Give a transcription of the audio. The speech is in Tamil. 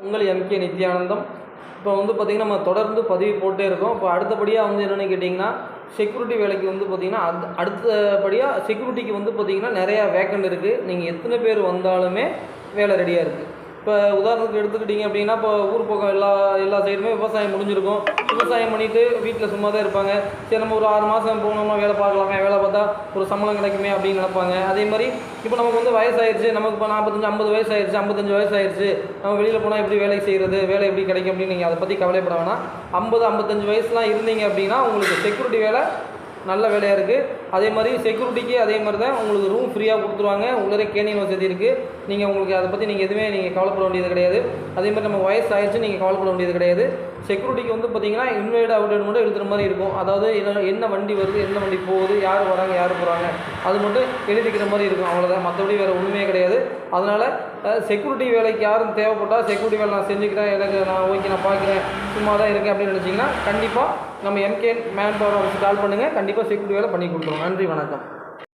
உங்கள் எம்கே நித்யானந்தம். இப்போ பார்த்திங்கன்னா நம்ம தொடர்ந்து பதிவு போட்டே இருக்கோம். இப்போ அடுத்தபடியாக என்னென்னு கேட்டிங்கன்னா, செக்யூரிட்டி வேலைக்கு பார்த்திங்கன்னா அடுத்தபடியாக செக்யூரிட்டிக்கு பார்த்திங்கன்னா நிறையா வேக்கண்ட் இருக்குது. நீங்கள் எத்தனை பேர் வந்தாலுமே வேலை ரெடியாக இருக்குது. இப்போ உதாரணத்துக்கு எடுத்துக்கிட்டிங்க அப்படின்னா, இப்போ ஊர் பக்கம் எல்லா சைடுமே விவசாயம் முடிஞ்சிருக்கும். விவசாயம் பண்ணிவிட்டு வீட்டில் சும்மா தான் இருப்பாங்க. சரி, நம்ம ஒரு 6 மாதம் போனோம்னா வேலை பார்க்கலாமே, வேலை பார்த்தா ஒரு சம்பளம் கிடைக்குமே அப்படின்னு நினைப்பாங்க. அதே மாதிரி இப்போ நமக்கு வயசாகிடுச்சு, நமக்கு இப்போ 45 50 வயசாகிடுச்சு, 55 வயசாகிடுச்சு, நம்ம வெளியில் போனால் எப்படி வேலை செய்கிறது, வேலை எப்படி கிடைக்கும் அப்படின்னு நீங்கள் அதை பற்றி கவலைப்பட வேணாம். 50 55 வயசுலாம் இருந்தீங்க அப்படின்னா உங்களுக்கு செக்யூரிட்டி வேலை நல்ல வேலையாக இருக்குது. அதே மாதிரி செக்யூரிட்டிக்கு அதே மாதிரி தான் உங்களுக்கு ரூம் ஃப்ரீயாக கொடுத்துருவாங்க. உள்ளே கேணின் வசதி இருக்குது. நீங்கள் உங்களுக்கு அதை பற்றி எதுவுமே கவலைப்பட வேண்டியது கிடையாது. அதே மாதிரி நம்ம வயசு ஆயிடுச்சு நீங்கள் கவலைப்பட வேண்டியது கிடையாது. செக்யூரிட்டிக்கு பார்த்திங்கன்னா இன்வைட் அவுட்டட் மட்டும் எழுதுகிற மாதிரி இருக்கும். அதாவது என்ன வண்டி வருது, என்ன வண்டி போகுது, யார் வராங்க, யார் போகிறாங்க, அது மட்டும் எழுதிக்கிற மாதிரி இருக்கும். அவ்வளோதான், மற்றபடி வேறு ஒன்றுமே கிடையாது. அதனால் செக்யூரிட்டி வேலைக்கு யாரும் தேவைப்பட்டால் செக்யூரிட்டி வேலை நான் செஞ்சுக்கிறேன், நான் ஓகே நான் பார்க்குறேன், சும்மா தான் இருக்கேன் அப்படின்னு நினச்சிங்கன்னா கண்டிப்பாக நம்ம எம்கே மேன் பவர் ஆஃபீஸ் கால் பண்ணுங்கள். கண்டிப்பாக செக்யூரிட்டி வேலை பண்ணி கொடுத்துருவோம். நன்றி, வணக்கம்.